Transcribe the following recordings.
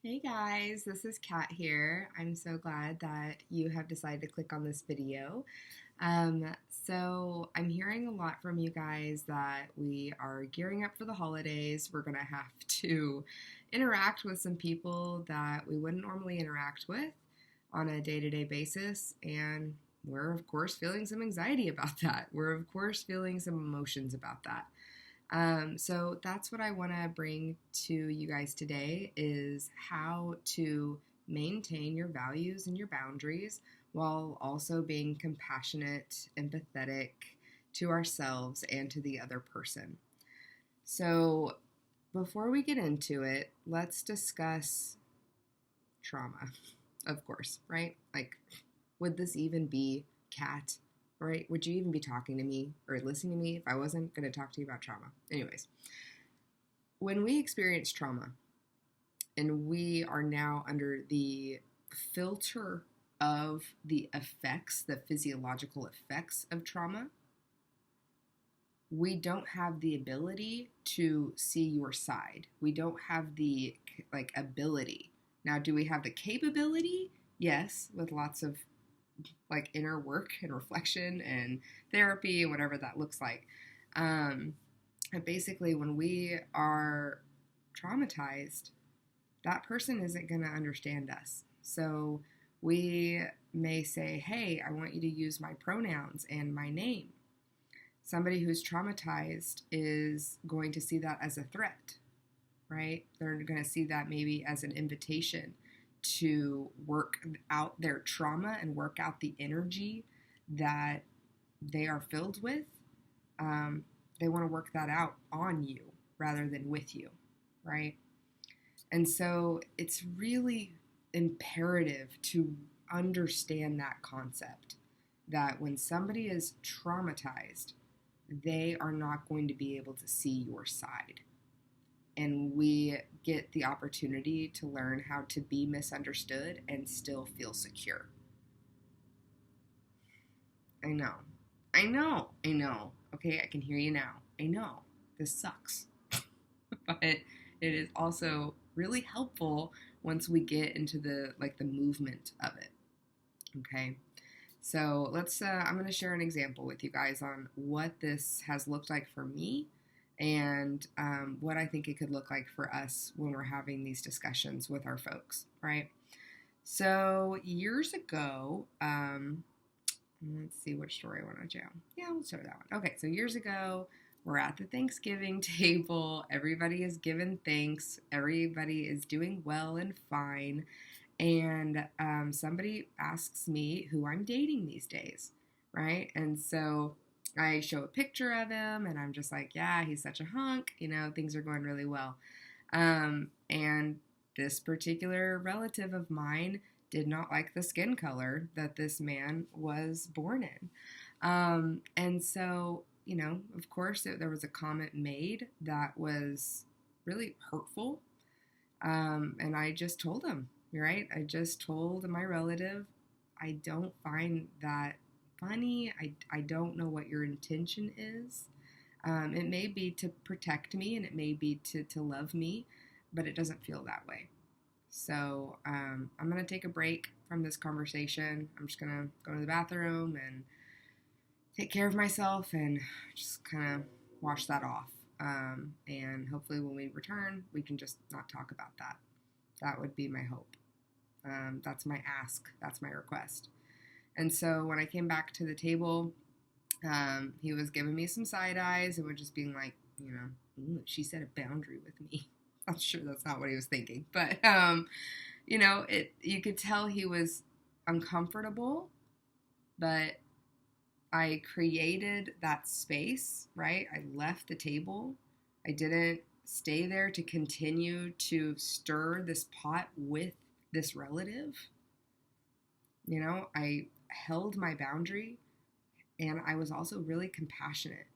Hey guys, this is Katt here. I'm so glad that you have decided to click on this video. I'm hearing a lot from you guys that we are gearing up for the holidays. We're gonna have to interact with some people that we wouldn't normally interact with on a day-to-day basis, and we're of course feeling some anxiety about that. We're of course feeling some emotions about that. So that's what I want to bring to you guys today is how to maintain your values and your boundaries while also being compassionate, empathetic to ourselves and to the other person. So before we get into it, let's discuss trauma, of course, right? Like, would this even be Katt? Right? Would you even be talking to me or listening to me if I wasn't going to talk to you about trauma? Anyways, when we experience trauma and we are now under the filter of the effects, the physiological effects of trauma, we don't have the ability to see your side. We don't have the ability. Now, do we have the capability? Yes, with lots of inner work and reflection and therapy and whatever that looks like. And basically, when we are traumatized, that person isn't going to understand us. So we may say, hey, I want you to use my pronouns and my name. Somebody who's traumatized is going to see that as a threat, right? They're going to see that maybe as an invitation to work out their trauma and work out the energy that they are filled with. They want to work that out on you rather than with you, right? And so it's really imperative to understand that concept that when somebody is traumatized, they are not going to be able to see your side. And we get the opportunity to learn how to be misunderstood and still feel secure. I know. Okay, I can hear you now. I know, this sucks. But it is also really helpful once we get into the movement of it. Okay, so I'm going to share an example with you guys on what this has looked like for me and what I think it could look like for us when we're having these discussions with our folks, right? So years ago, let's see which story I want to share. Yeah, we'll share that one. Okay, so years ago, we're at the Thanksgiving table. Everybody is giving thanks. Everybody is doing well and fine. And somebody asks me who I'm dating these days, right? And so I show a picture of him, and I'm just like, yeah, he's such a hunk. Things are going really well. And this particular relative of mine did not like the skin color that this man was born in. And so, of course, there was a comment made that was really hurtful. And I just told him, right? I just told my relative, I don't find that funny. I don't know what your intention is. It may be to protect me and it may be to love me, but it doesn't feel that way. So I'm going to take a break from this conversation. I'm just going to go to the bathroom and take care of myself and just kind of wash that off. And hopefully when we return, we can just not talk about that. That would be my hope. That's my ask. That's my request. And so when I came back to the table, he was giving me some side eyes and was just being like, she set a boundary with me. I'm sure that's not what he was thinking, but, you could tell he was uncomfortable, but I created that space, right? I left the table. I didn't stay there to continue to stir this pot with this relative. I held my boundary and I was also really compassionate.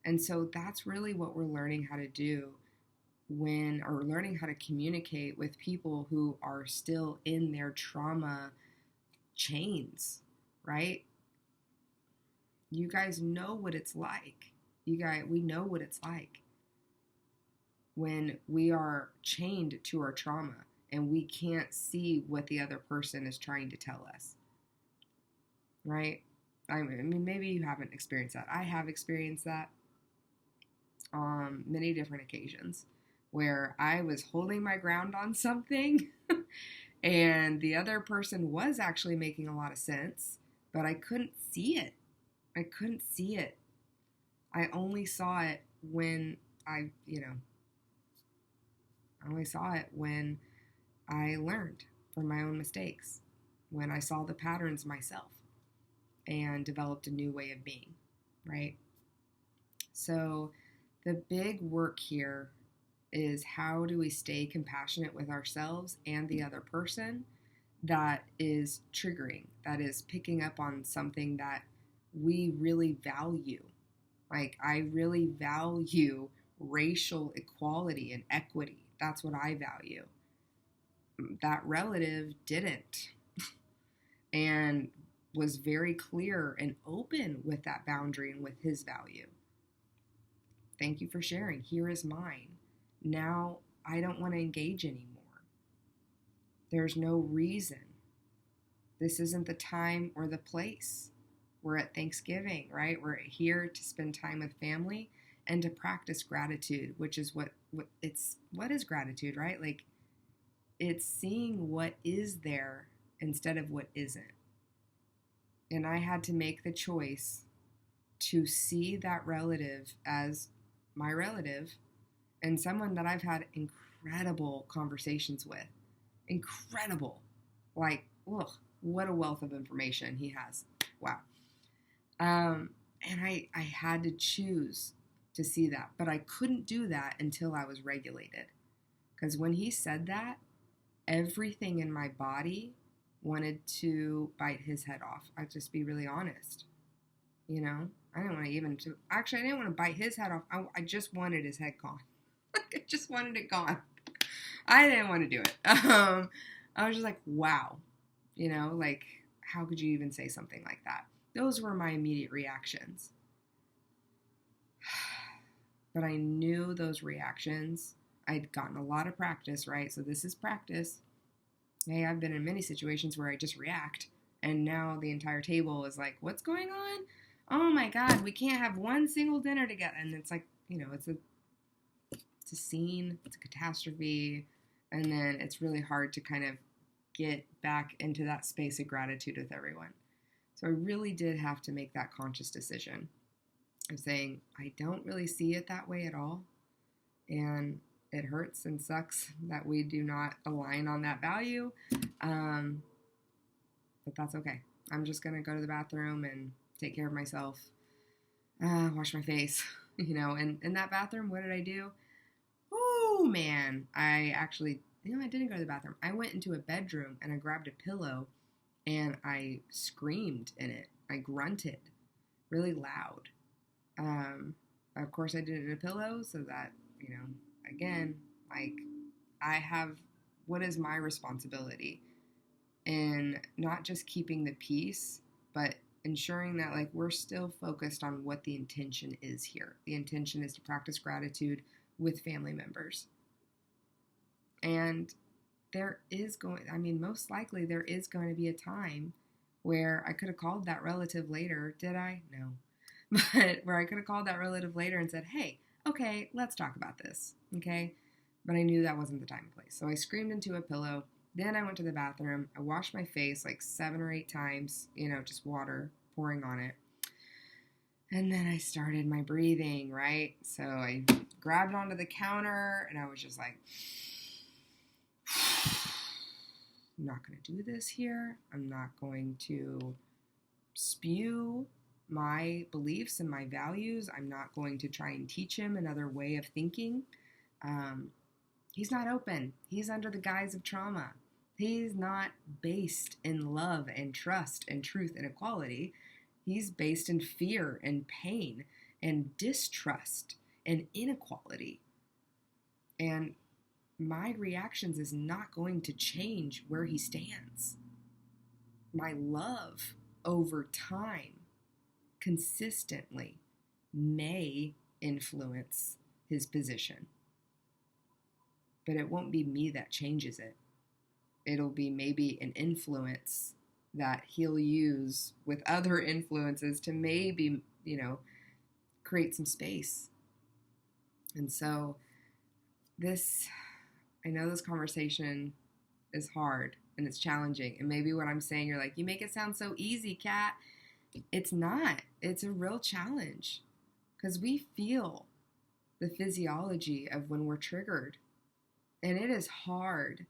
And so that's really what we're learning how to do learning how to communicate with people who are still in their trauma chains, right? You guys know what it's like. We know what it's like when we are chained to our trauma and we can't see what the other person is trying to tell us, right? I mean, maybe you haven't experienced that. I have experienced that on many different occasions where I was holding my ground on something and the other person was actually making a lot of sense, but I couldn't see it. I couldn't see it. I only saw it when I only saw it when I learned from my own mistakes, when I saw the patterns myself and developed a new way of being, right? So the big work here is, how do we stay compassionate with ourselves and the other person that is triggering, that is picking up on something that we really value. Like, I really value racial equality and equity. That's what I value. That relative didn't and was very clear and open with that boundary and with his value. Thank you for sharing. Here is mine. Now I don't want to engage anymore. There's no reason. This isn't the time or the place. We're at Thanksgiving, right? We're here to spend time with family and to practice gratitude, which is what is gratitude, right? Like, it's seeing what is there instead of what isn't. And I had to make the choice to see that relative as my relative and someone that I've had incredible conversations with. Incredible. Like, ugh, what a wealth of information he has. Wow. And I had to choose to see that, but I couldn't do that until I was regulated. Because when he said that, everything in my body wanted to bite his head off. I'd just be really honest. I didn't want to I didn't want to bite his head off. I just wanted his head gone. I just wanted it gone. I didn't want to do it. I was just like, wow. Like, how could you even say something like that? Those were my immediate reactions. But I knew those reactions. I'd gotten a lot of practice, right? So this is practice. Hey, I've been in many situations where I just react. And now the entire table is like, what's going on? Oh my God, we can't have one single dinner together. And it's like, it's a scene, it's a catastrophe. And then it's really hard to kind of get back into that space of gratitude with everyone. So I really did have to make that conscious decision of saying, I don't really see it that way at all. And it hurts and sucks that we do not align on that value. But that's okay. I'm just going to go to the bathroom and take care of myself, wash my face, and in that bathroom, what did I do? Oh man, I didn't go to the bathroom. I went into a bedroom and I grabbed a pillow and I screamed in it. I grunted really loud. Of course I did it in a pillow so that, again, like, what is my responsibility in not just keeping the peace, but ensuring that, like, we're still focused on what the intention is here. The intention is to practice gratitude with family members. And most likely there is going to be a time where I could have called that relative later. Did I? No. But where I could have called that relative later and said, hey, okay, let's talk about this. Okay. But I knew that wasn't the time and place. So I screamed into a pillow. Then I went to the bathroom. I washed my face like 7 or 8 times, just water pouring on it. And then I started my breathing, right? So I grabbed onto the counter and I was just like, I'm not going to do this here. I'm not going to spew my beliefs and my values. I'm not going to try and teach him another way of thinking. He's not open. He's under the guise of trauma. He's not based in love and trust and truth and equality. He's based in fear and pain and distrust and inequality. And my reactions is not going to change where he stands. My love over time consistently may influence his position, but it won't be me that changes it. it'll be maybe an influence that he'll use with other influences to maybe, create some space. And so I know this conversation is hard and it's challenging. And maybe what I'm saying, you're like, you make it sound so easy, Katt. It's not. It's a real challenge because we feel the physiology of when we're triggered. And it is hard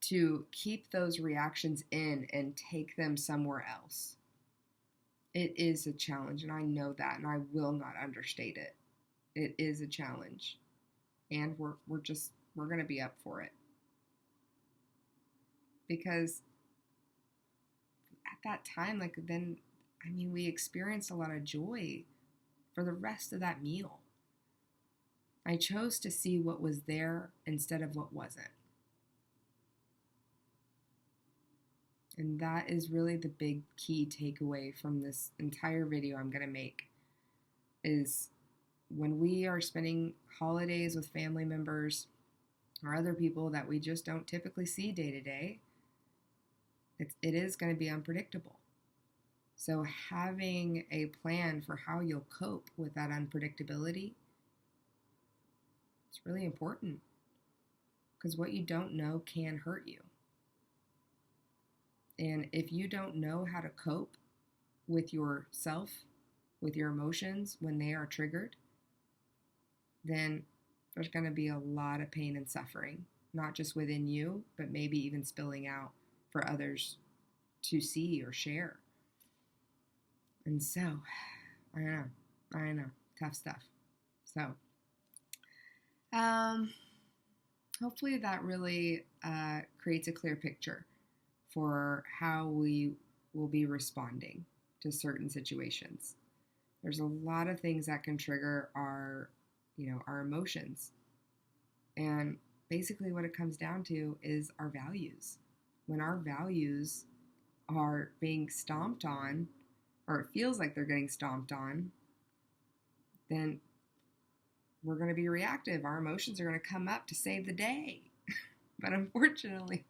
to keep those reactions in and take them somewhere else. It is a challenge, and I know that, and I will not understate it. It is a challenge, and we're going to be up for it. Because at that time, we experienced a lot of joy for the rest of that meal. I chose to see what was there instead of what wasn't. And that is really the big key takeaway from this entire video I'm going to make, is when we are spending holidays with family members or other people that we just don't typically see day to day, it is going to be unpredictable. So having a plan for how you'll cope with that unpredictability, it's really important, because what you don't know can hurt you. And if you don't know how to cope with yourself, with your emotions when they are triggered, then there's going to be a lot of pain and suffering, not just within you, but maybe even spilling out for others to see or share. And so, I know, tough stuff. So, hopefully that really creates a clear picture for how we will be responding to certain situations. There's a lot of things that can trigger our emotions. And basically what it comes down to is our values. When our values are being stomped on, or it feels like they're getting stomped on, then we're going to be reactive. Our emotions are going to come up to save the day. But unfortunately,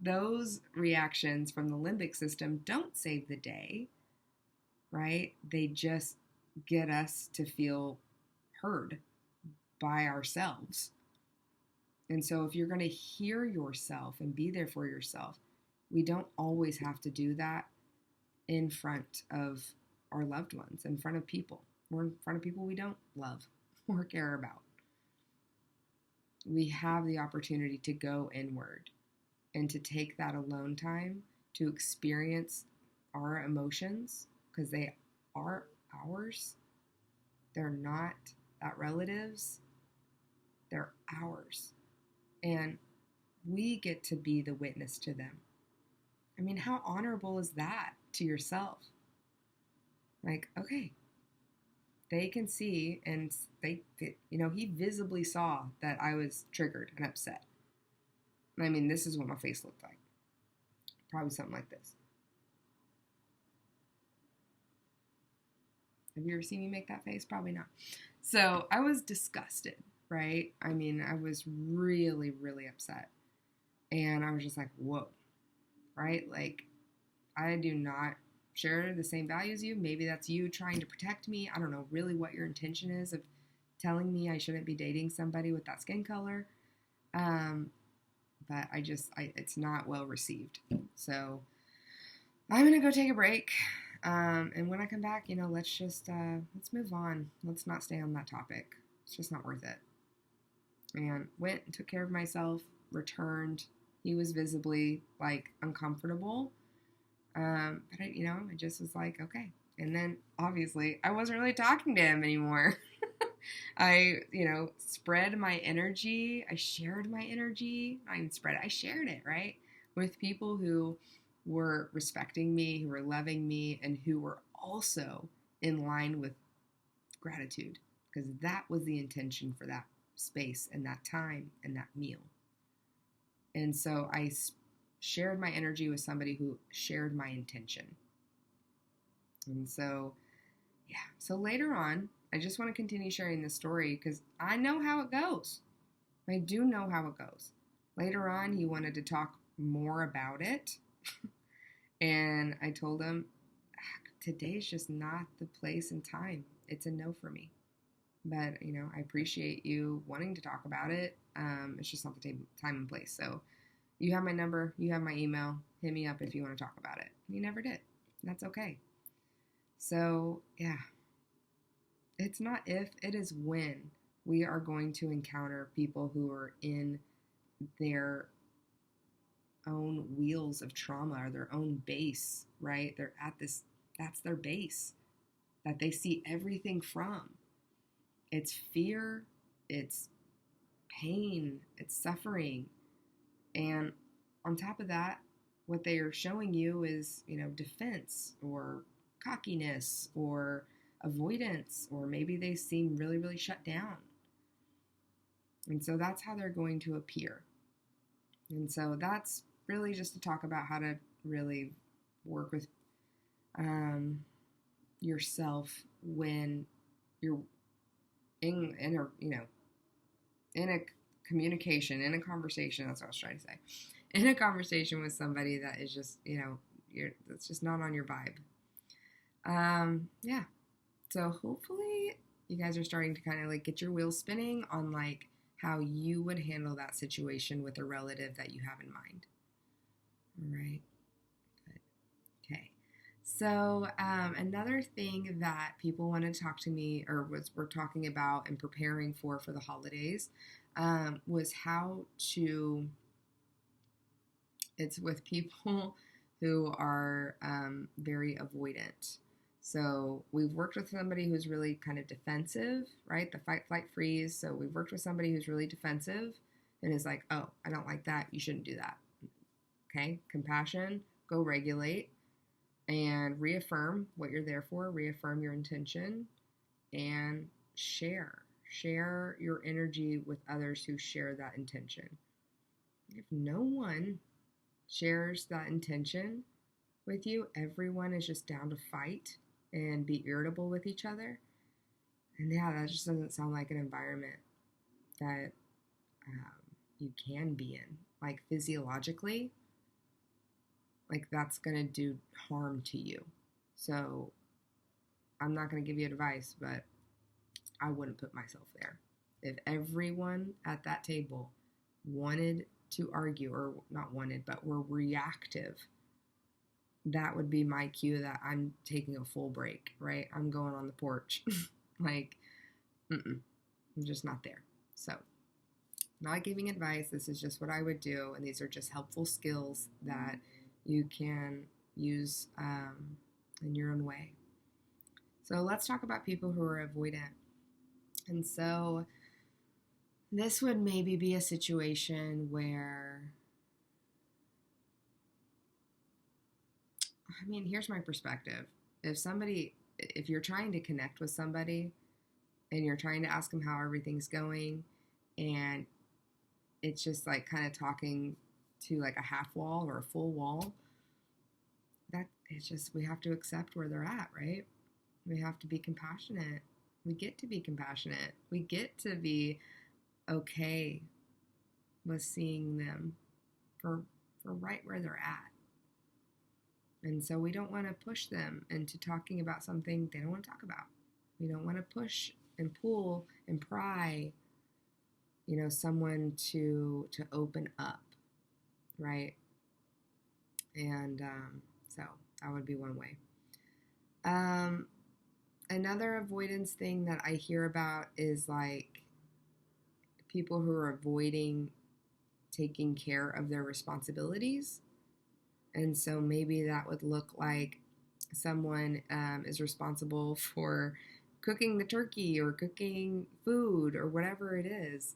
those reactions from the limbic system don't save the day, right? They just get us to feel heard by ourselves. And so if you're going to hear yourself and be there for yourself, we don't always have to do that in front of our loved ones, in front of people, or in front of people we don't love or care about. We have the opportunity to go inward and to take that alone time to experience our emotions, because they are ours. They're not that relative's. They're ours. And we get to be the witness to them. I mean, how honorable is that to yourself? Like, okay, they can see, and he visibly saw that I was triggered and upset. I mean, this is what my face looked like. Probably something like this. Have you ever seen me make that face? Probably not. So I was disgusted, right? I mean, I was really, really upset. And I was just like, whoa, right? Like, I do not share the same values as you. Maybe that's you trying to protect me. I don't know really what your intention is of telling me I shouldn't be dating somebody with that skin color. But it's not well received. So I'm going to go take a break. And when I come back, let's move on. Let's not stay on that topic. It's just not worth it. And went and took care of myself, returned. He was visibly uncomfortable. But I just was like, okay. And then obviously I wasn't really talking to him anymore. I spread my energy. I shared my energy. I didn't spread it. I shared it, right? With people who were respecting me, who were loving me, and who were also in line with gratitude, because that was the intention for that space and that time and that meal. And so I shared my energy with somebody who shared my intention. And so, yeah. So later on, I just want to continue sharing this story because I know how it goes. I do know how it goes. Later on, he wanted to talk more about it. And I told him, today's just not the place and time. It's a no for me. But, I appreciate you wanting to talk about it. It's just not the time and place. So you have my number, you have my email. Hit me up if you want to talk about it. And he never did. That's okay. So, yeah. It's not if, it is when we are going to encounter people who are in their own wheels of trauma or their own base, right? They're at this, that's their base that they see everything from. It's fear, it's pain, it's suffering. And on top of that, what they are showing you is, defense or cockiness or avoidance, or maybe they seem really, really shut down. And so that's how they're going to appear. And so that's really just to talk about how to really work with yourself when you're in a communication, in a conversation. That's what I was trying to say. In a conversation with somebody that is just, that's just not on your vibe. Yeah. So hopefully you guys are starting to kind of like get your wheels spinning on like how you would handle that situation with a relative that you have in mind. All right. Good. Okay. So another thing that people wanted to talk to me or we're talking about and preparing for the holidays was how to, it's with people who are very avoidant. So we've worked with somebody who's really kind of defensive, right? The fight, flight, freeze. So we've worked with somebody who's really defensive and is like, oh, I don't like that. You shouldn't do that. Okay. Compassion, go regulate and reaffirm what you're there for. Reaffirm your intention and share your energy with others who share that intention. If no one shares that intention with you, everyone is just down to fight and be irritable with each other. And yeah, that just doesn't sound like an environment that you can be in. Like physiologically, like that's going to do harm to you. So I'm not going to give you advice, but I wouldn't put myself there. If everyone at that table wanted to argue, or not wanted, but were reactive, that would be my cue that I'm taking a full break, right? I'm going on the porch. Like, I'm just not there. So, not giving advice. This is just what I would do. And these are just helpful skills that you can use in your own way. So, let's talk about people who are avoidant. And so, this would maybe be a situation where, I mean, here's my perspective. If you're trying to connect with somebody and you're trying to ask them how everything's going and it's just like kind of talking to like a half wall or a full wall, that it's just, we have to accept where they're at, right? We have to be compassionate. We get to be compassionate. We get to be okay with seeing them for right where they're at. And so we don't want to push them into talking about something they don't want to talk about. We don't want to push and pull and pry, someone to open up, right? And so that would be one way. Another avoidance thing that I hear about is like people who are avoiding taking care of their responsibilities. And so maybe that would look like someone is responsible for cooking the turkey or cooking food or whatever it is,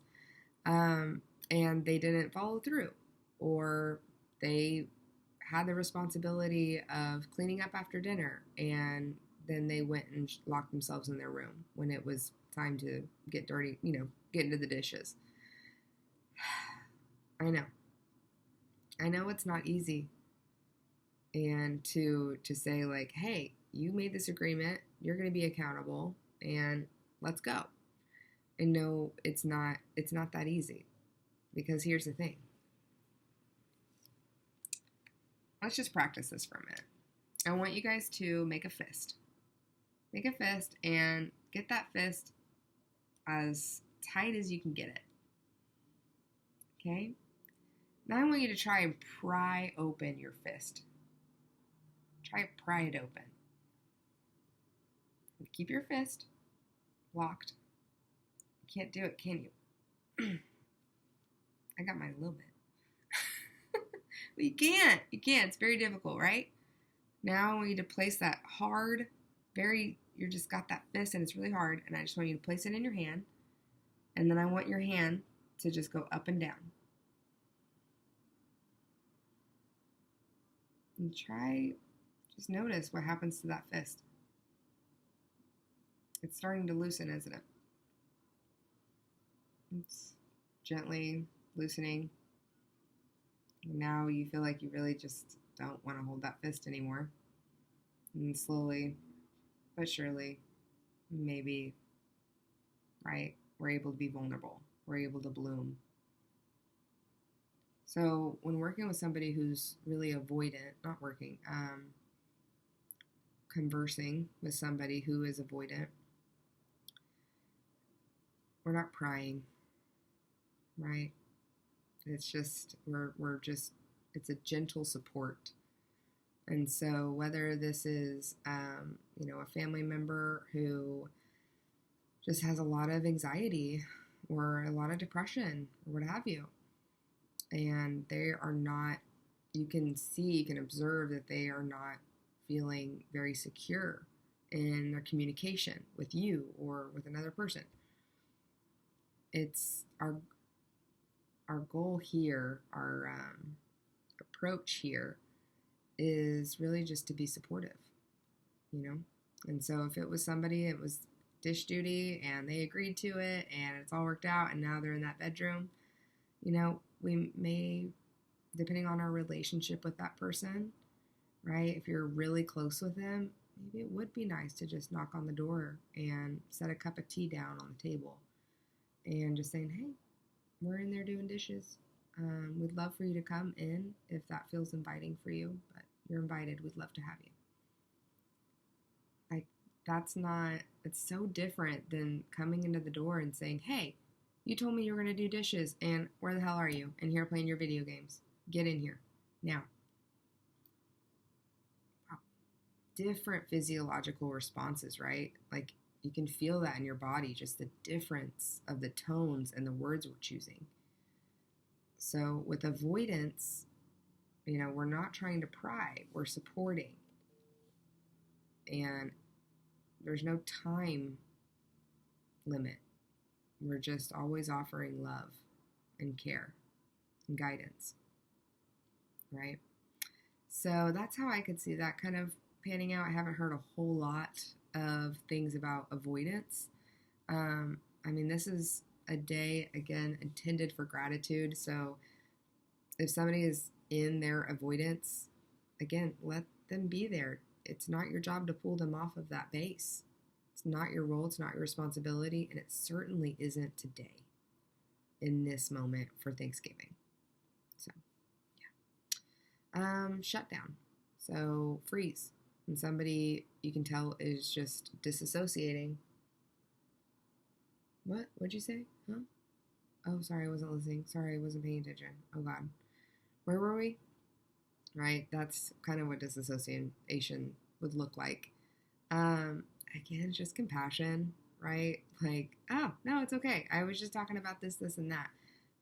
and they didn't follow through, or they had the responsibility of cleaning up after dinner and then they went and locked themselves in their room when it was time to get dirty, get into the dishes. I know it's not easy. And to say like, hey, you made this agreement, you're going to be accountable, and let's go. And no, it's not that easy. Because here's the thing. let's just practice this for a minute. I want you guys to make a fist. Make a fist and get that fist as tight as you can get it. Okay? Now I want you to try and pry open your fist. Try to pry it open. Keep your fist locked. You can't do it, can you? I got mine a little bit. But you can't. You can't. It's very difficult, right? Now I want you to place that hard, you just got that fist and it's really hard. And I just want you to place it in your hand. And then I want your hand to just go up and down. And just notice what happens to that fist. It's starting to loosen, isn't it? It's gently loosening. And now you feel like you really just don't want to hold that fist anymore. And slowly, but surely, maybe, right, we're able to be vulnerable. We're able to bloom. So when working with somebody who's really avoidant, conversing with somebody who is avoidant, we're not prying, right? It's just, it's a gentle support. And so whether this is, a family member who just has a lot of anxiety or a lot of depression or what have you, and they are not, you can observe that they are not feeling very secure in their communication with you or with another person. It's our goal here, our approach here is really just to be supportive, And so if it was somebody, it was dish duty and they agreed to it and it's all worked out and now they're in that bedroom, we may, depending on our relationship with that person, right? If you're really close with them, maybe it would be nice to just knock on the door and set a cup of tea down on the table and just saying, hey, we're in there doing dishes. We'd love for you to come in if that feels inviting for you, but you're invited. We'd love to have you. Like, it's so different than coming into the door and saying, hey, you told me you were going to do dishes, and where the hell are you? And here playing your video games. Get in here. Now. Different physiological responses, right? Like, you can feel that in your body, just the difference of the tones and the words we're choosing. So with avoidance, we're not trying to pry, we're supporting. And there's no time limit. We're just always offering love and care and guidance, right? So that's how I could see that kind of panning out. I haven't heard a whole lot of things about avoidance. This is a day, again, intended for gratitude. So if somebody is in their avoidance, again, let them be there. It's not your job to pull them off of that base. It's not your role. It's not your responsibility. And it certainly isn't today in this moment for Thanksgiving. So, yeah. Shut down. So freeze. And somebody you can tell is just disassociating. What? What'd you say? Huh? Oh, sorry, I wasn't listening. Sorry, I wasn't paying attention. Oh, God. Where were we? Right? That's kind of what disassociation would look like. Again, it's just compassion, right? Like, oh, no, it's okay. I was just talking about this, and that.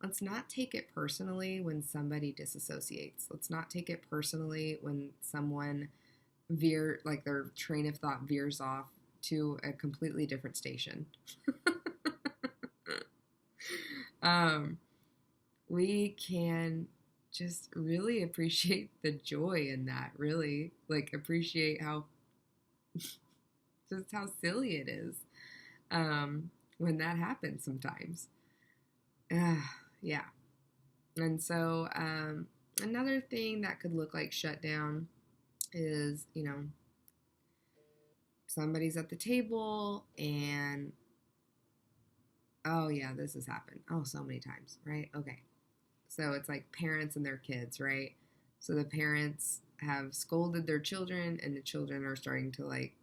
Let's not take it personally when somebody disassociates. Let's not take it personally when someone their train of thought veers off to a completely different station. We can just really appreciate the joy in that, really, appreciate how silly it is when that happens sometimes. Yeah. And so another thing that could look like shutdown is, somebody's at the table and, oh yeah, this has happened. Oh, so many times, right? Okay. So it's like parents and their kids, right? So the parents have scolded their children, and the children are starting to like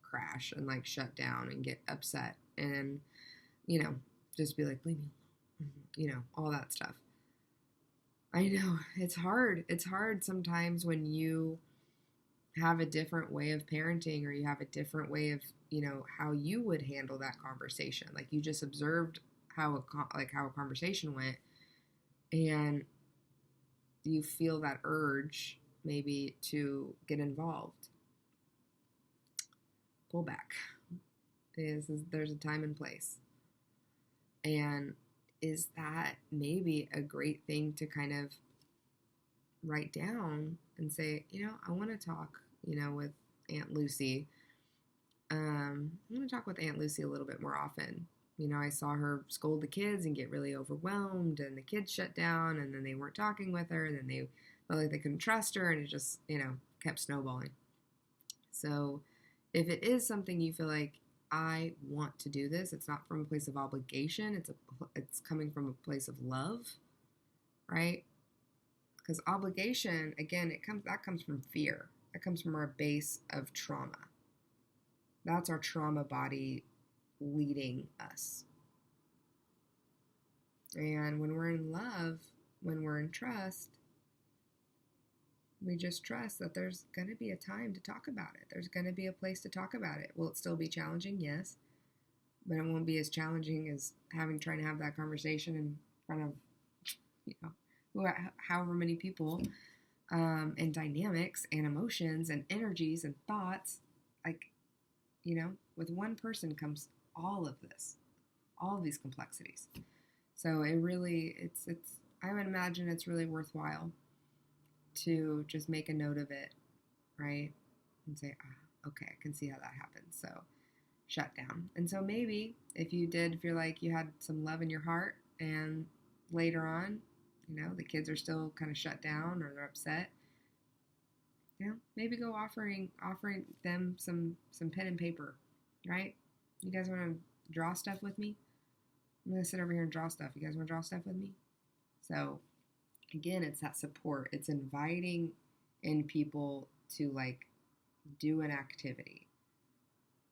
crash and like shut down and get upset and, you know, just be like, leave me alone, you know, all that stuff. I know it's hard. It's hard sometimes when you have a different way of parenting, or you have a different way of, you know, how you would handle that conversation. Like you just observed how a conversation went, and you feel that urge maybe to get involved. Pull back. There's a time and place. And is that maybe a great thing to kind of write down and say, you know, I want to talk, you know, with Aunt Lucy. I'm going to talk with Aunt Lucy a little bit more often. You know, I saw her scold the kids and get really overwhelmed, and the kids shut down, and then they weren't talking with her, and then they felt like they couldn't trust her, and it just, you know, kept snowballing. So if it is something you feel like, I want to do this, it's not from a place of obligation, it's coming from a place of love, right? Because obligation, again, that comes from fear. That comes from our base of trauma. That's our trauma body leading us. And when we're in love, when we're in trust, we just trust that there's going to be a time to talk about it. There's going to be a place to talk about it. Will it still be challenging? Yes. But it won't be as challenging as trying to have that conversation in front of, you know, however many people, and dynamics and emotions and energies and thoughts. Like, you know, with one person comes all of this, all of these complexities. So it really, I would imagine it's really worthwhile to just make a note of it, right? And say, okay, I can see how that happens. So shut down. And so maybe if you feel like you had some love in your heart, and later on, you know, the kids are still kind of shut down or they're upset, you know, maybe go offering them some pen and paper, right? You guys want to draw stuff with me? I'm going to sit over here and draw stuff. You guys want to draw stuff with me? So again, it's that support. It's inviting in people to like do an activity.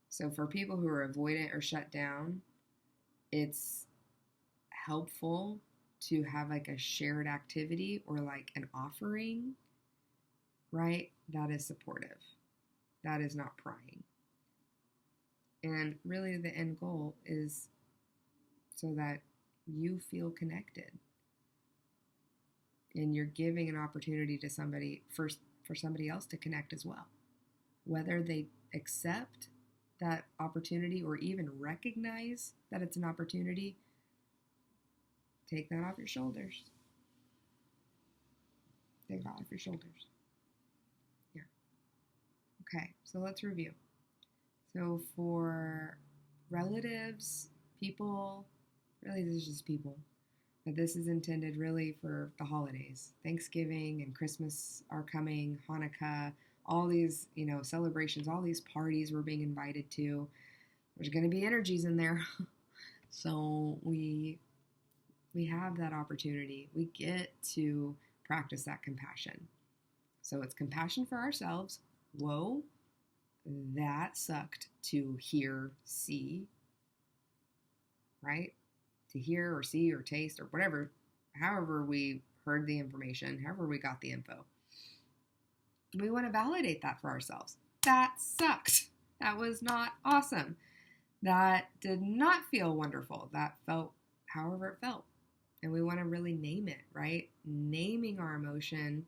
So for people who are avoidant or shut down, it's helpful to have like a shared activity or like an offering, right? That is supportive. That is not prying. And really the end goal is so that you feel connected. And you're giving an opportunity to somebody for somebody else to connect as well. Whether they accept that opportunity or even recognize that it's an opportunity, take that off your shoulders. Take it off your shoulders. Yeah. Okay, so let's review. So for relatives, people, really this is just people, but this is intended really for the holidays. Thanksgiving and Christmas are coming, Hanukkah, all these, you know, celebrations, all these parties we're being invited to. There's going to be energies in there. So we have that opportunity. We get to practice that compassion. So it's compassion for ourselves. Whoa, that sucked to hear, see, right? To hear or see or taste or whatever, however we heard the information, however we got the info. We want to validate that for ourselves. That sucked. That was not awesome. That did not feel wonderful. That felt however it felt. And we want to really name it, right? Naming our emotion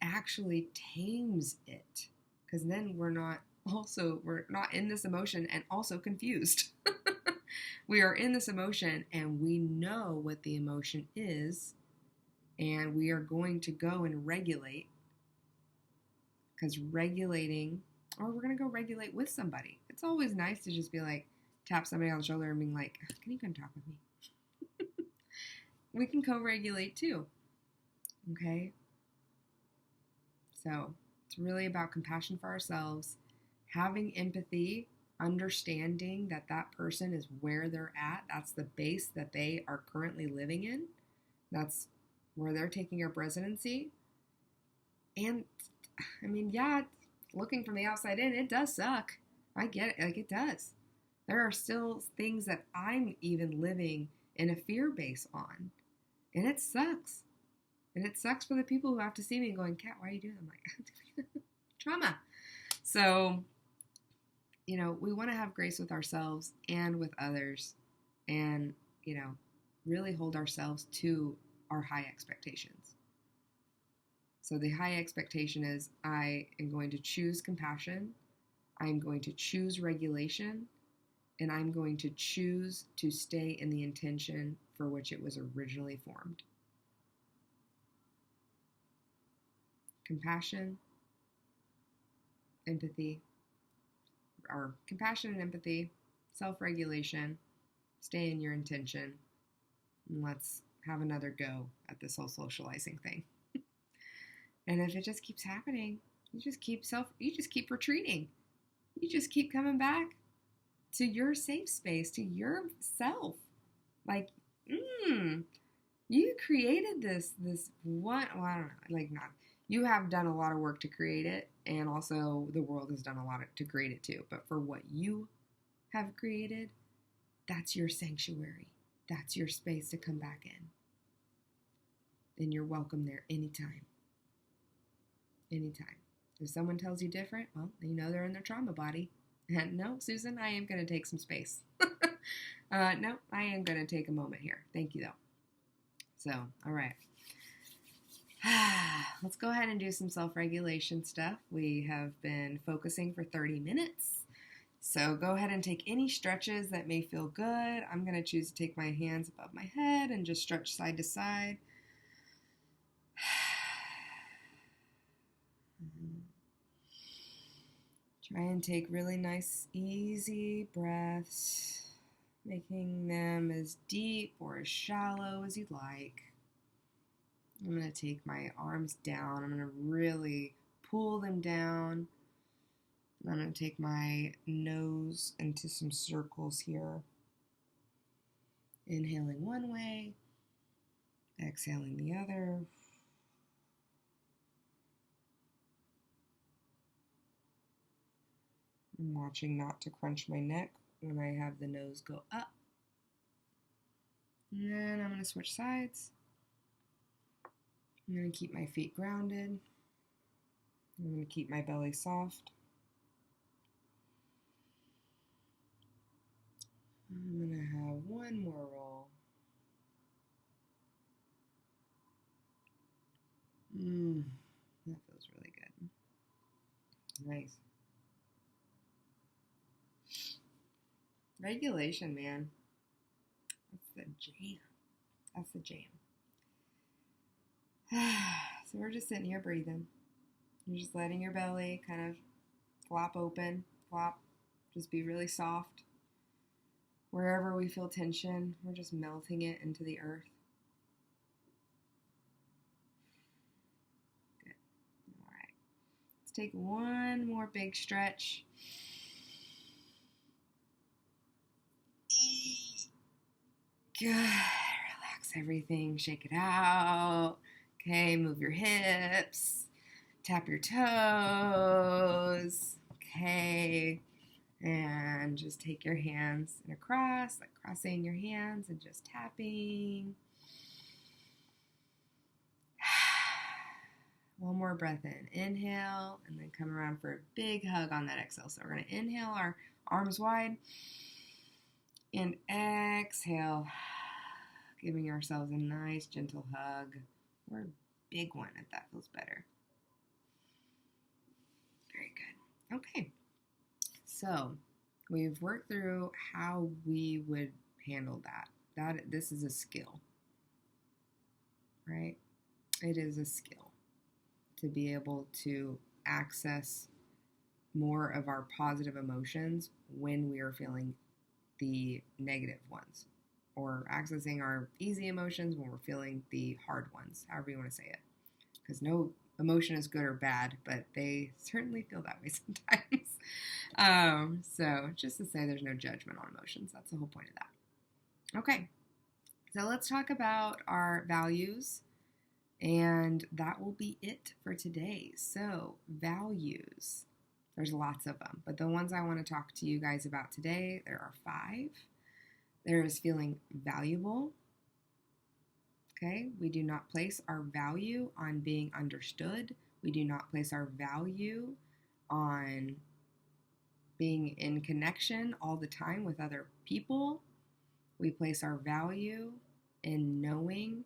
actually tames it. Because then we're not in this emotion and also confused. We are in this emotion and we know what the emotion is, and we are going to go and regulate. Because regulating, or we're going to go regulate with somebody. It's always nice to just be like, tap somebody on the shoulder and being like, can you come talk with me? We can co-regulate too. Okay? So it's really about compassion for ourselves, having empathy, understanding that that person is where they're at. That's the base that they are currently living in. That's where they're taking up residency. And I mean, yeah, looking from the outside in, it does suck. I get it. Like, it does. There are still things that I'm even living in a fear base on. And it sucks. And it sucks for the people who have to see me going, Katt, why are you doing that? I'm like, trauma. So, we want to have grace with ourselves and with others, and, really hold ourselves to our high expectations. So the high expectation is, I am going to choose compassion, I'm going to choose regulation, and I'm going to choose to stay in the intention for which it was originally formed. Compassion, empathy, or compassion and empathy, self-regulation, stay in your intention, and let's have another go at this whole socializing thing. And if it just keeps happening, you just keep retreating. You just keep coming back to your safe space, to yourself. Like, you created this one, well, I don't know, like, not, you have done a lot of work to create it, and also the world has done a lot to create it too. But for what you have created, that's your sanctuary. That's your space to come back in. And you're welcome there anytime. Anytime. If someone tells you different, well, they're in their trauma body. And no, Susan, I am going to take some space. No, I am going to take a moment here. Thank you, though. So, all right. Let's go ahead and do some self-regulation stuff. We have been focusing for 30 minutes. So go ahead and take any stretches that may feel good. I'm going to choose to take my hands above my head and just stretch side to side. Try and take really nice, easy breaths, making them as deep or as shallow as you'd like. I'm going to take my arms down. I'm going to really pull them down. I'm going to take my nose into some circles here. Inhaling one way, exhaling the other. I'm watching not to crunch my neck when I have the nose go up. And then I'm going to switch sides. I'm going to keep my feet grounded. I'm going to keep my belly soft. I'm going to have one more roll. That feels really good. Nice. Regulation, man. That's the jam. That's the jam. So we're just sitting here breathing. You're just letting your belly kind of flop open, just be really soft. Wherever we feel tension, we're just melting it into the earth. Good. All right. Let's take one more big stretch. Good. Relax everything. Shake it out. Okay, move your hips. Tap your toes. Okay. And just take your hands in a cross, like crossing your hands and just tapping. One more breath in. Inhale, and then come around for a big hug on that exhale. So we're going to inhale our arms wide. And exhale, giving ourselves a nice gentle hug, or a big one if that feels better. Very good. Okay, so we've worked through how we would handle that. This is a skill, right? It is a skill to be able to access more of our positive emotions when we are feeling the negative ones, or accessing our easy emotions when we're feeling the hard ones, however you want to say it. Because no emotion is good or bad, but they certainly feel that way sometimes. So just to say there's no judgment on emotions. That's the whole point of that. Okay, so let's talk about our values And that will be it for today. So, values. There's lots of them, but the ones I want to talk to you guys about today, there are 5. There is feeling valuable. Okay, we do not place our value on being understood. We do not place our value on being in connection all the time with other people. We place our value in knowing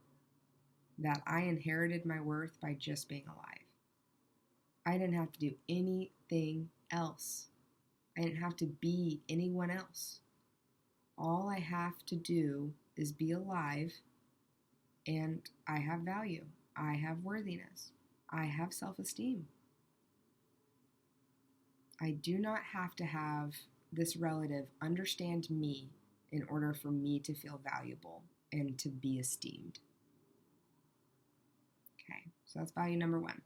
that I inherited my worth by just being alive. I didn't have to do anything else. I didn't have to be anyone else. All I have to do is be alive, and I have value. I have worthiness. I have self-esteem. I do not have to have this relative understand me in order for me to feel valuable and to be esteemed. Okay, so that's value number 1.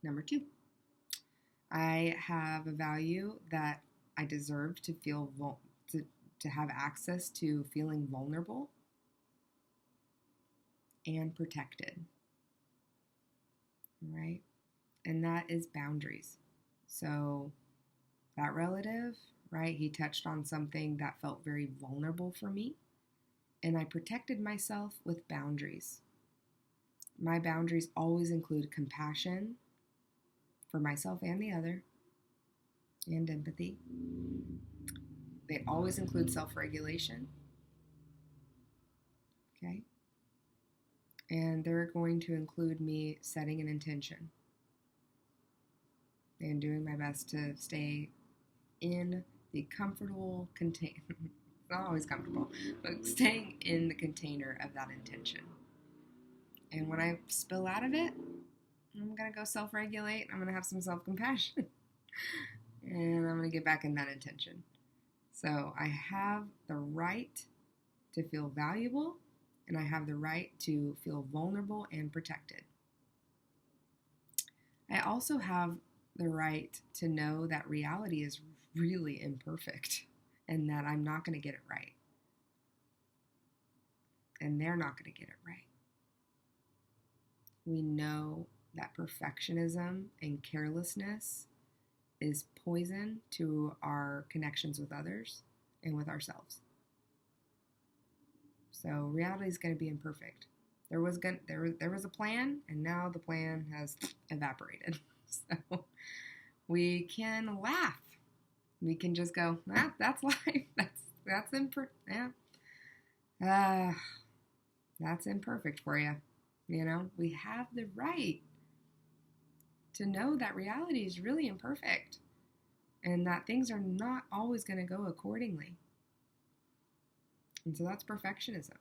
Number 2, I have a value that I deserve to feel to have access to feeling vulnerable and protected. Right? And that is boundaries. So that relative, right, he touched on something that felt very vulnerable for me, and I protected myself with boundaries. My boundaries always include compassion for myself and the other, and empathy. They always include self-regulation. Okay? And they're going to include me setting an intention and doing my best to stay in the comfortable container. It's not always comfortable, but staying in the container of that intention. And when I spill out of it, I'm going to go self-regulate. I'm going to have some self-compassion. And I'm going to get back in that intention. So I have the right to feel valuable, and I have the right to feel vulnerable and protected. I also have the right to know that reality is really imperfect and that I'm not going to get it right. And they're not going to get it right. We know that perfectionism and carelessness is poison to our connections with others and with ourselves. So reality is going to be imperfect. There was a plan, and now the plan has evaporated. So we can laugh. We can just go, that's life. That's imperfect for you. You know, we have the right to know that reality is really imperfect and that things are not always going to go accordingly. And so that's perfectionism.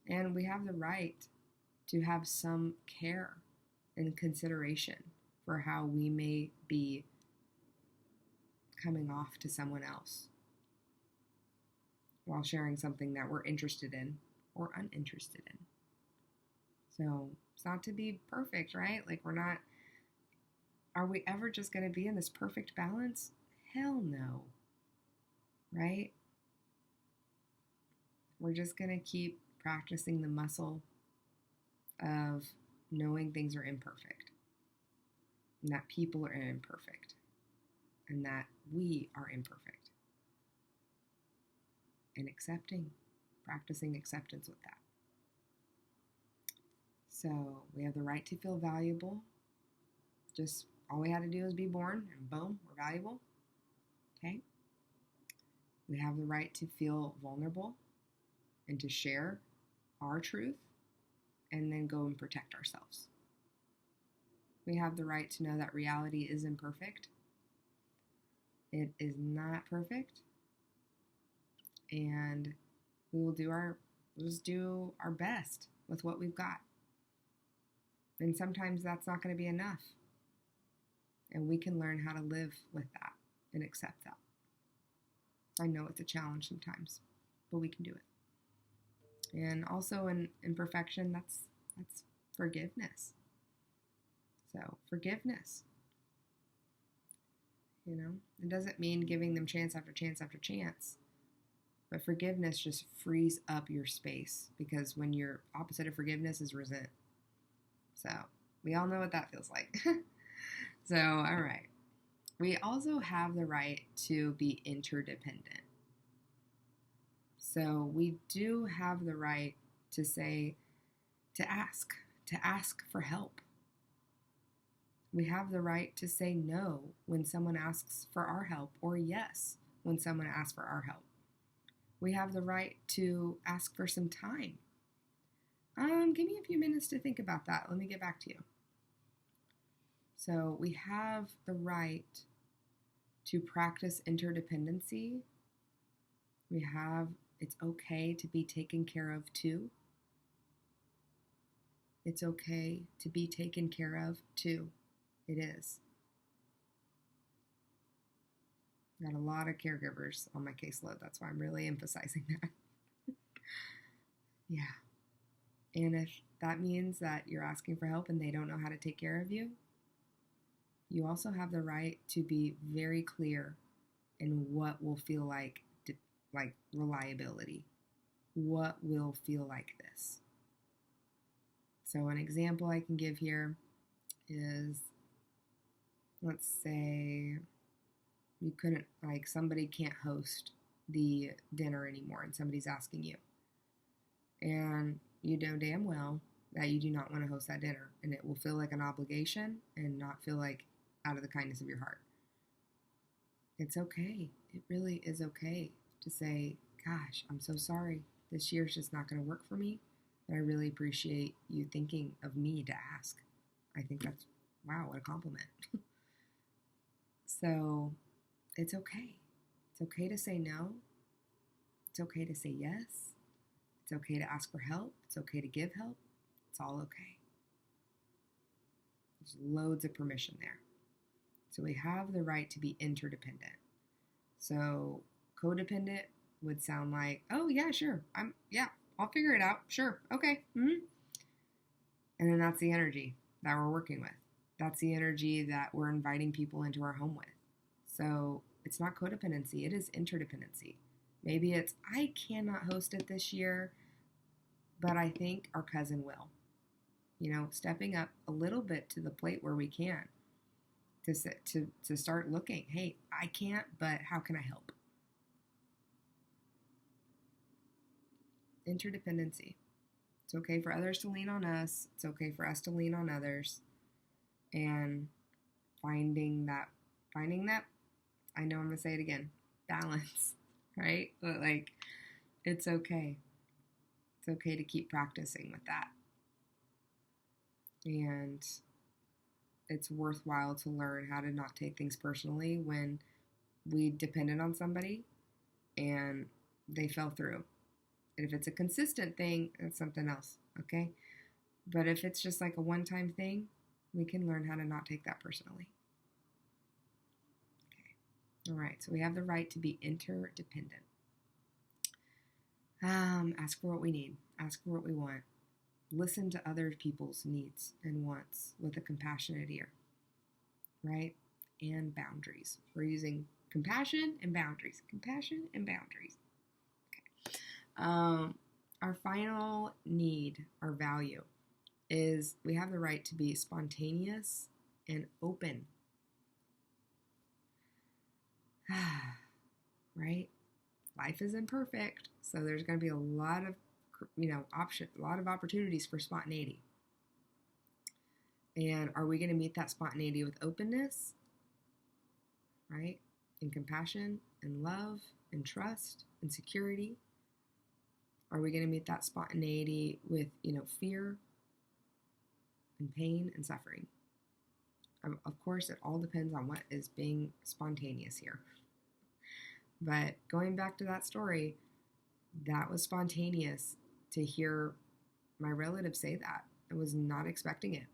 And we have the right to have some care and consideration for how we may be coming off to someone else while sharing something that we're interested in or uninterested in. So it's not to be perfect, right? Like are we ever just going to be in this perfect balance? Hell no, right? We're just going to keep practicing the muscle of knowing things are imperfect and that people are imperfect and that we are imperfect, and practicing acceptance with that. So we have the right to feel valuable. Just all we had to do is be born, and boom, we're valuable. Okay? We have the right to feel vulnerable and to share our truth and then go and protect ourselves. We have the right to know that reality is imperfect. It is not perfect. And we'll just do our best with what we've got. And sometimes that's not going to be enough. And we can learn how to live with that and accept that. I know it's a challenge sometimes, but we can do it. And also in imperfection, that's forgiveness. So forgiveness, it doesn't mean giving them chance after chance after chance, but forgiveness just frees up your space, because when your opposite of forgiveness is resent. So we all know what that feels like. So, all right. We also have the right to be interdependent. So we do have the right to say, to ask for help. We have the right to say no when someone asks for our help, or yes when someone asks for our help. We have the right to ask for some time. Give me a few minutes to think about that. Let me get back to you. So we have the right to practice interdependency. It's okay to be taken care of too. It's okay to be taken care of too. It is. Got a lot of caregivers on my caseload. That's why I'm really emphasizing that. Yeah. And if that means that you're asking for help and they don't know how to take care of you, you also have the right to be very clear in what will feel like reliability. What will feel like this? So an example I can give here is, let's say somebody can't host the dinner anymore and somebody's asking you. And you know damn well that you do not want to host that dinner, and it will feel like an obligation and not feel like out of the kindness of your heart. It's okay. It really is okay to say, gosh, I'm so sorry. This year's just not going to work for me, but I really appreciate you thinking of me to ask. I think that's, wow, what a compliment. So it's okay. It's okay to say no. It's okay to say yes. It's okay to ask for help. It's okay to give help. It's all okay. There's loads of permission there. So we have the right to be interdependent. So codependent would sound like, oh yeah, sure. I'll figure it out. Sure. Okay. Mm-hmm. And then that's the energy that we're working with. That's the energy that we're inviting people into our home with. So it's not codependency. It is interdependency. Maybe it's, I cannot host it this year, but I think our cousin will. Stepping up a little bit to the plate where we can to start looking, hey, I can't, but how can I help? Interdependency. It's okay for others to lean on us. It's okay for us to lean on others. And finding that, I know I'm going to say it again, balance, right? But it's okay. It's okay to keep practicing with that. And it's worthwhile to learn how to not take things personally when we depended on somebody and they fell through. And if it's a consistent thing, that's something else, okay? But if it's just like a one-time thing, we can learn how to not take that personally. Okay. All right, so we have the right to be interdependent. Ask for what we need. Ask for what we want. Listen to other people's needs and wants with a compassionate ear, right? And boundaries. We're using compassion and boundaries. Compassion and boundaries. Okay. Our final need, our value, is we have the right to be spontaneous and open. Right? Life isn't perfect, so there's going to be a lot of a lot of opportunities for spontaneity. And are we going to meet that spontaneity with openness, right? And compassion and love and trust and security? Are we going to meet that spontaneity with, fear and pain and suffering? Of course, it all depends on what is being spontaneous here. But going back to that story, that was spontaneous to hear my relative say that. I was not expecting it.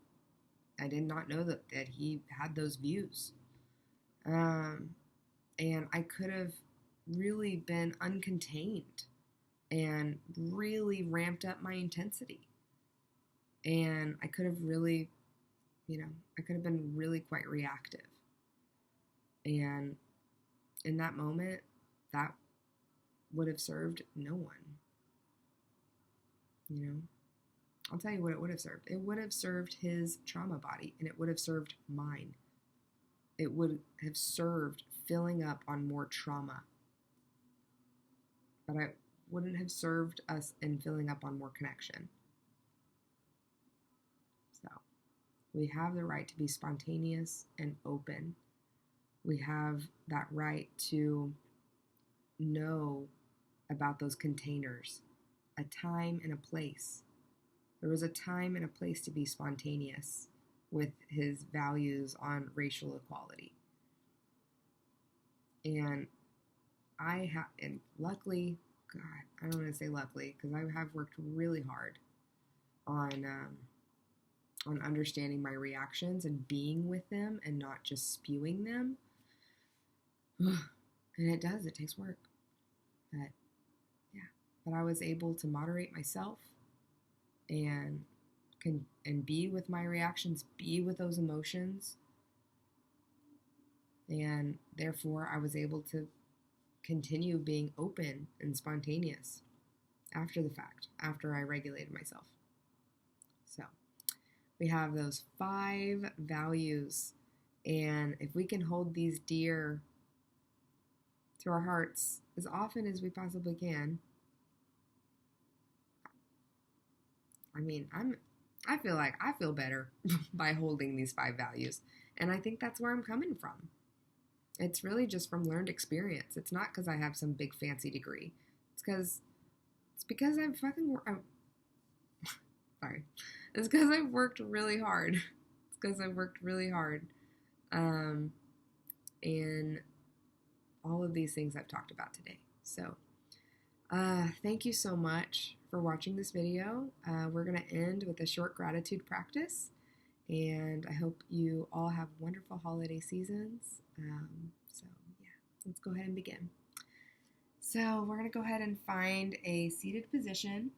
I did not know that he had those views. And I could have really been uncontained and really ramped up my intensity. And I could have really, I could have been really quite reactive. And in that moment, that would have served no one. I'll tell you what it would have served. It would have served his trauma body, and it would have served mine. It would have served filling up on more trauma. But I wouldn't have served us in filling up on more connection. So we have the right to be spontaneous and open. We have that right to know about those containers, a time and a place. There was a time and a place to be spontaneous with his values on racial equality. And and luckily, God, I don't want to say luckily, because I have worked really hard on understanding my reactions and being with them and not just spewing them. And it takes work. But yeah, but I was able to moderate myself and be with my reactions, be with those emotions. And therefore, I was able to continue being open and spontaneous after the fact, after I regulated myself. So we have those 5 values. And if we can hold these dear to our hearts as often as we possibly can, I mean, I feel better by holding these 5 values. And I think that's where I'm coming from. It's really just from learned experience. It's not because I have some big fancy degree. It's because I've sorry. It's because I've worked really hard. It's because I've worked really hard. In all of these things I've talked about today. So, thank you so much for watching this video. We're going to end with a short gratitude practice. And I hope you all have wonderful holiday seasons. So yeah, let's go ahead and begin. So we're going to go ahead and find a seated position.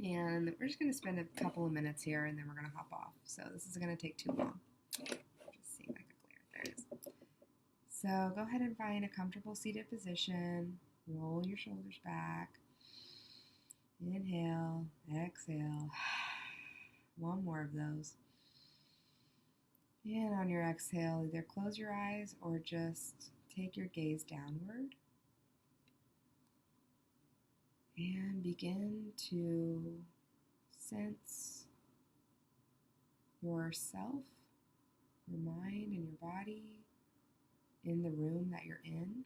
And we're just going to spend a couple of minutes here, and then we're going to hop off. So this is going to take too long. Just see if I can clear it. There it is. So go ahead and find a comfortable seated position. Roll your shoulders back. Inhale, exhale. One more of those. And on your exhale, either close your eyes or just take your gaze downward. And begin to sense yourself, your mind, and your body in the room that you're in.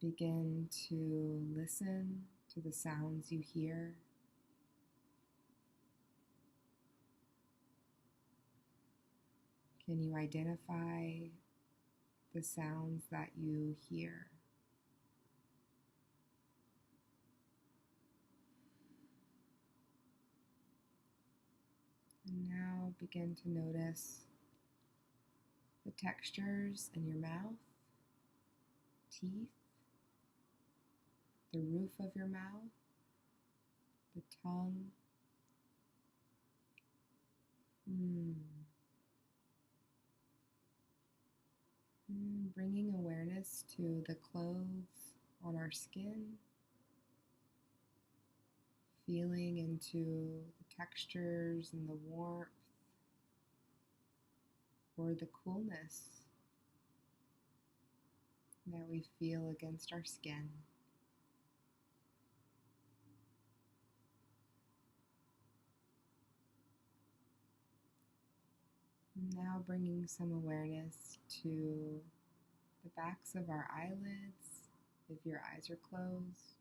Begin to listen to the sounds you hear. Can you identify the sounds that you hear? And now begin to notice the textures in your mouth, teeth, the roof of your mouth, the tongue. And bringing awareness to the clothes on our skin, feeling into the textures and the warmth or the coolness that we feel against our skin. Now bringing some awareness to the backs of our eyelids, if your eyes are closed.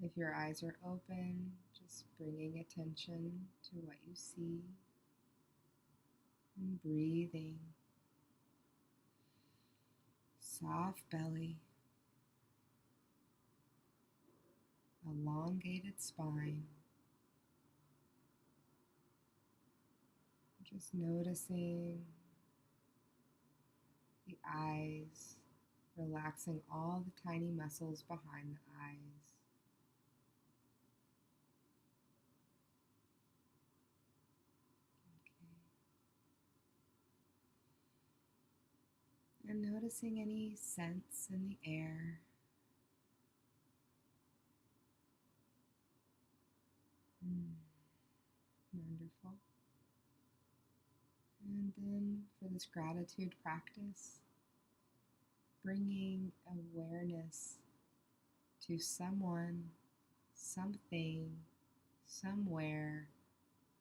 If your eyes are open, just bringing attention to what you see and breathing. Soft belly, elongated spine. Just noticing the eyes, relaxing all the tiny muscles behind the eyes. Okay. And noticing any scents in the air. Wonderful. And then for this gratitude practice, bringing awareness to someone, something, somewhere,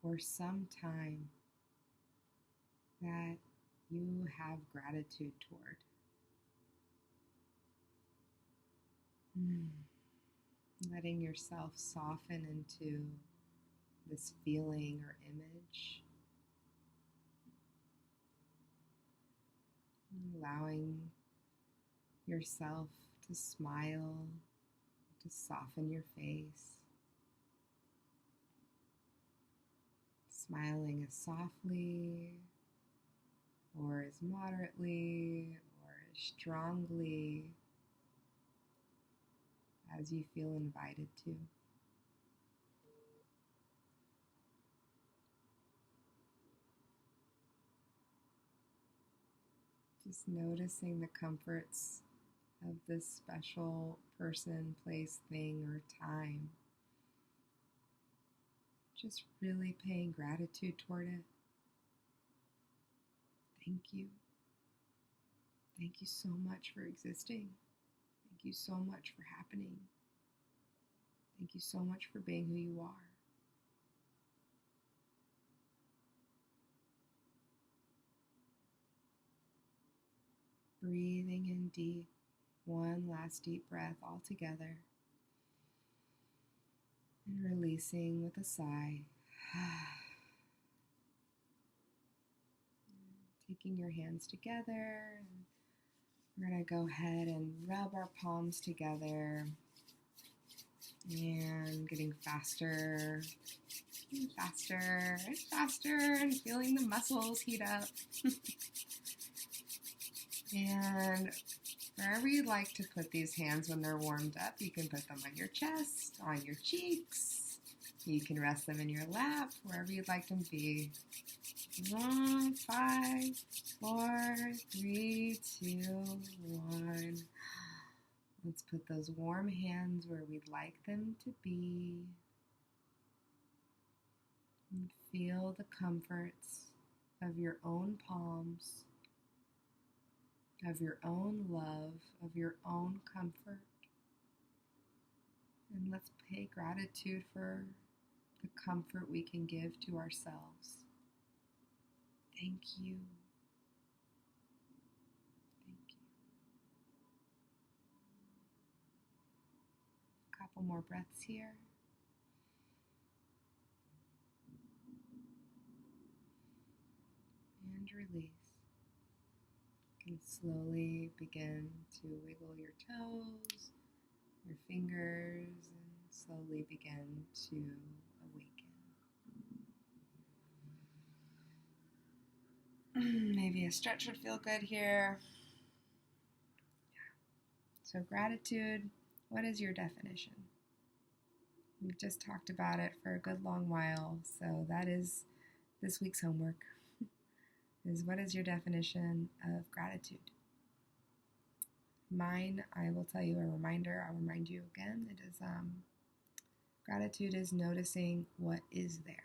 or sometime that you have gratitude toward. Letting yourself soften into this feeling or image. Allowing yourself to smile, to soften your face. Smiling as softly, or as moderately, or as strongly as you feel invited to. Just noticing the comforts of this special person, place, thing, or time. Just really paying gratitude toward it. Thank you. Thank you so much for existing. Thank you so much for happening. Thank you so much for being who you are. Breathing in deep, one last deep breath all together. And releasing with a sigh. Taking your hands together. We're going to go ahead and rub our palms together. And getting faster, and faster, and faster, and feeling the muscles heat up. And wherever you'd like to put these hands when they're warmed up, you can put them on your chest, on your cheeks. You can rest them in your lap, wherever you'd like them to be. 1, 5, 4, 3, 2, 1. Let's put those warm hands where we'd like them to be. And feel the comforts of your own palms, of your own love, of your own comfort. And let's pay gratitude for the comfort we can give to ourselves. Thank you. Thank you. A couple more breaths here. And release. You can slowly begin to wiggle your toes, your fingers, and slowly begin to awaken. Maybe a stretch would feel good here. So gratitude, what is your definition? We've just talked about it for a good long while, so that is this week's homework. Is what is your definition of gratitude? Mine, I will tell you a reminder. I'll remind you again. It is gratitude is noticing what is there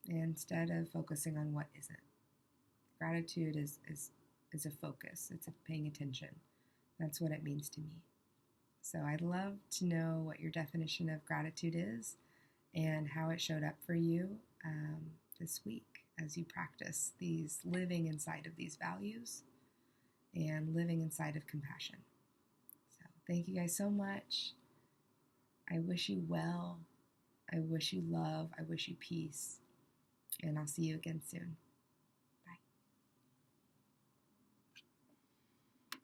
instead of focusing on what isn't. Gratitude is a focus. It's a paying attention. That's what it means to me. So I'd love to know what your definition of gratitude is and how it showed up for you this week as you practice these, living inside of these values and living inside of compassion. So thank you guys so much. I wish you well. I wish you love. I wish you peace. And I'll see you again soon.